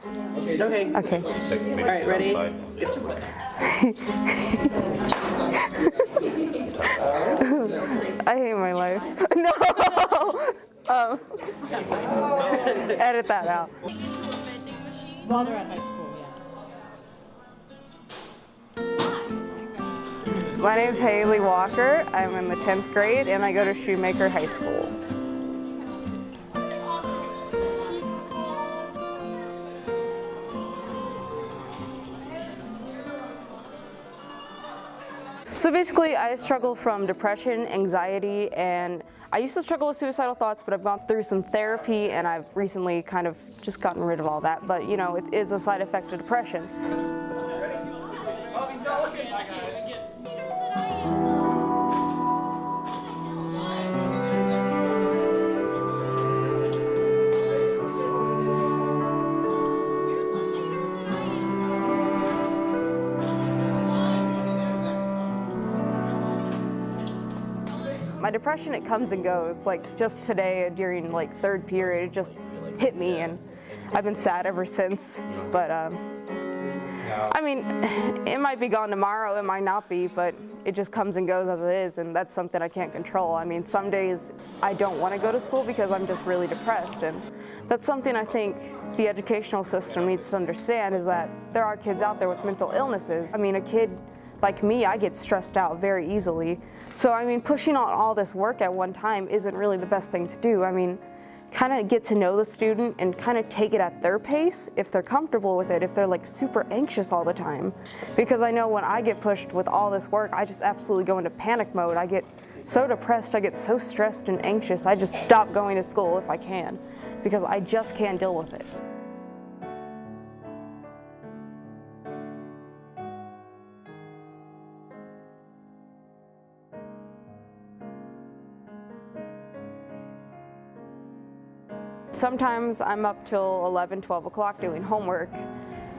Okay. Okay. All right, ready? I hate my life. No! Edit that out. While they're at high school, yeah. My name's Haley Walker. I'm in the 10th grade and I go to Shoemaker High School. So basically, I struggle from depression, anxiety, and I used to struggle with suicidal thoughts, but I've gone through some therapy and I've recently kind of just gotten rid of all that. But you know, it's a side effect of depression. My depression, it comes and goes. Like just today during like third period, it just hit me and I've been sad ever since. But I mean, it might be gone tomorrow, it might not be, but it just comes and goes as it is, and that's something I can't control. I mean, some days I don't want to go to school because I'm just really depressed, and that's something I think the educational system needs to understand, is that there are kids out there with mental illnesses. I mean, a kid like me, I get stressed out very easily. So I mean, pushing on all this work at one time isn't really the best thing to do. I mean, kind of get to know the student and kind of take it at their pace if they're comfortable with it, if they're like super anxious all the time. Because I know when I get pushed with all this work, I just absolutely go into panic mode. I get so depressed, I get so stressed and anxious, I just stop going to school if I can, because I just can't deal with it. Sometimes I'm up till 11, 12 o'clock doing homework,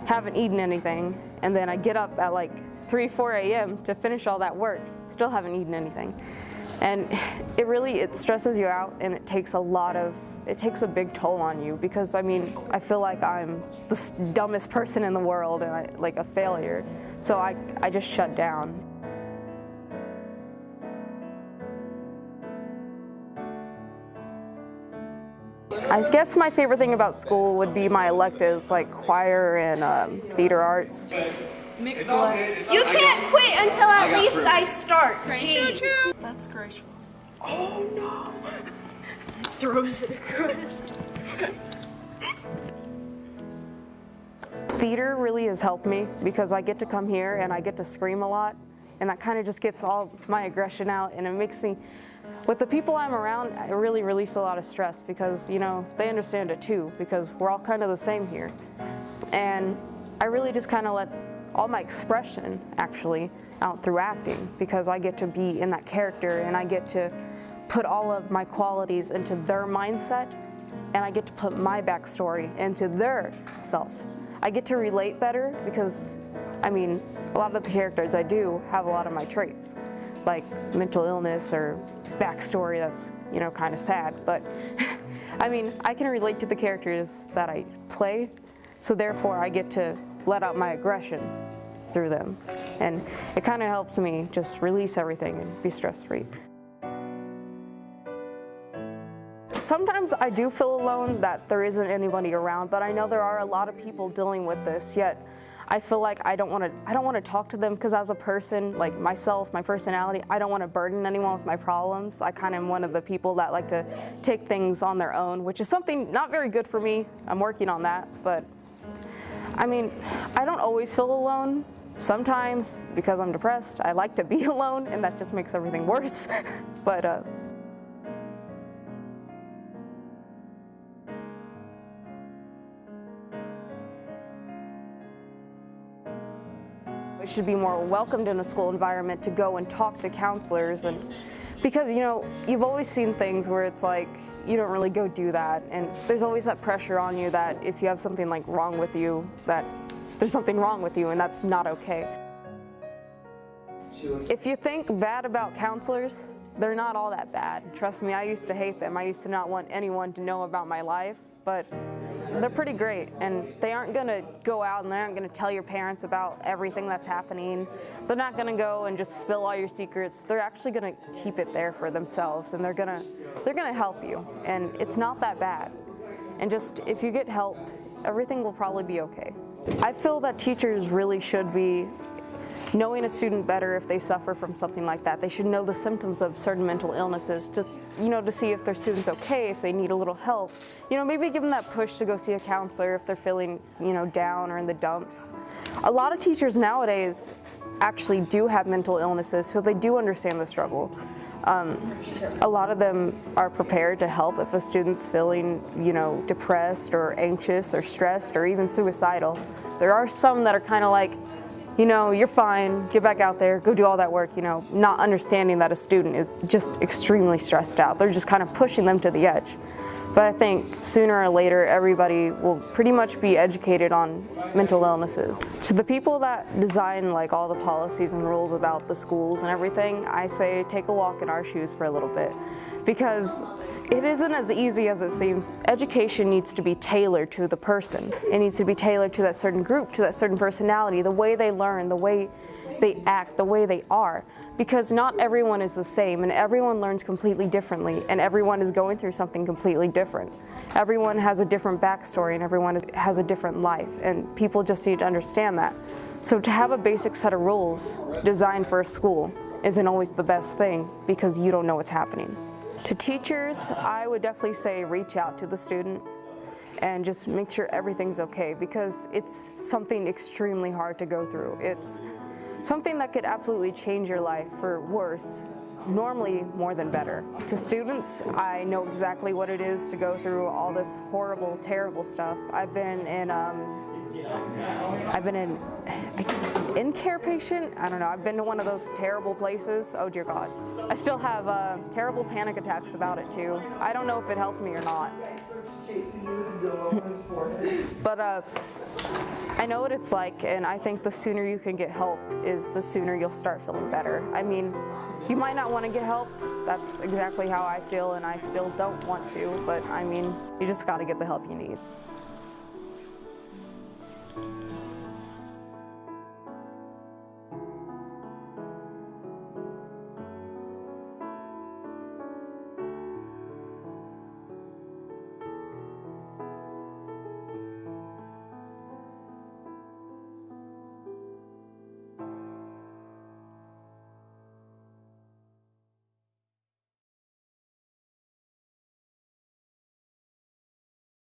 haven't eaten anything, and then I get up at like 3, 4 a.m. to finish all that work, still haven't eaten anything. And it stresses you out, and it takes a big toll on you, because I mean, I feel like I'm the dumbest person in the world and like a failure. So I just shut down. I guess my favorite thing about school would be my electives, like choir and theater arts. You can't quit until at least I start. Gee. That's gracious. Oh no! Throws it across. Theater really has helped me because I get to come here and I get to scream a lot, and that kind of just gets all my aggression out, and it makes me, with the people I'm around, I really release a lot of stress because, you know, they understand it too, because we're all kind of the same here. And I really just kind of let all my expression actually out through acting, because I get to be in that character and I get to put all of my qualities into their mindset, and I get to put my backstory into their self. I get to relate better because, I mean, a lot of the characters I do have a lot of my traits, like mental illness or backstory that's, you know, kind of sad, but I mean, I can relate to the characters that I play, so therefore I get to let out my aggression through them, and it kind of helps me just release everything and be stress-free. Sometimes I do feel alone, that there isn't anybody around, but I know there are a lot of people dealing with this, yet I feel like I don't want to talk to them, because as a person, like myself, my personality, I don't want to burden anyone with my problems. I kind of am one of the people that like to take things on their own, which is something not very good for me. I'm working on that, but I mean, I don't always feel alone. Sometimes, because I'm depressed, I like to be alone, and that just makes everything worse. But it should be more welcomed in a school environment to go and talk to counselors, and because, you know, you've always seen things where it's like you don't really go do that, and there's always that pressure on you that if you have something like wrong with you, that there's something wrong with you, and that's not okay. If you think bad about counselors, they're not all that bad. Trust me, I used to hate them. I used to not want anyone to know about my life, but they're pretty great, and they aren't gonna go out and they aren't gonna tell your parents about everything that's happening. They're not gonna go and just spill all your secrets. They're actually gonna keep it there for themselves, and they're gonna help you, and it's not that bad. And just, if you get help, everything will probably be okay. I feel that teachers really should be knowing a student better if they suffer from something like that. They should know the symptoms of certain mental illnesses, just, to see if their student's okay, if they need a little help. Maybe give them that push to go see a counselor if they're feeling, down or in the dumps. A lot of teachers nowadays actually do have mental illnesses, so they do understand the struggle. A lot of them are prepared to help if a student's feeling, depressed or anxious or stressed or even suicidal. There are some that are kind of like, you're fine, get back out there, go do all that work, not understanding that a student is just extremely stressed out. They're just kind of pushing them to the edge. But I think sooner or later, everybody will pretty much be educated on mental illnesses. To the people that design all the policies and rules about the schools and everything, I say take a walk in our shoes for a little bit, because it isn't as easy as it seems. Education needs to be tailored to the person. It needs to be tailored to that certain group, to that certain personality, the way they learn, the way they act, the way they are. Because not everyone is the same, and everyone learns completely differently, and everyone is going through something completely different. Everyone has a different backstory, and everyone has a different life, and people just need to understand that. So to have a basic set of rules designed for a school isn't always the best thing, because you don't know what's happening. To teachers, I would definitely say reach out to the student and just make sure everything's okay, because it's something extremely hard to go through. It's something that could absolutely change your life for worse, normally more than better. To students, I know exactly what it is to go through all this horrible, terrible stuff. I've been an in-care patient. I don't know, I've been to one of those terrible places. Oh dear God. I still have terrible panic attacks about it too. I don't know if it helped me or not. But I know what it's like, and I think the sooner you can get help is the sooner you'll start feeling better. I mean, you might not want to get help. That's exactly how I feel, and I still don't want to, but I mean, you just got to get the help you need.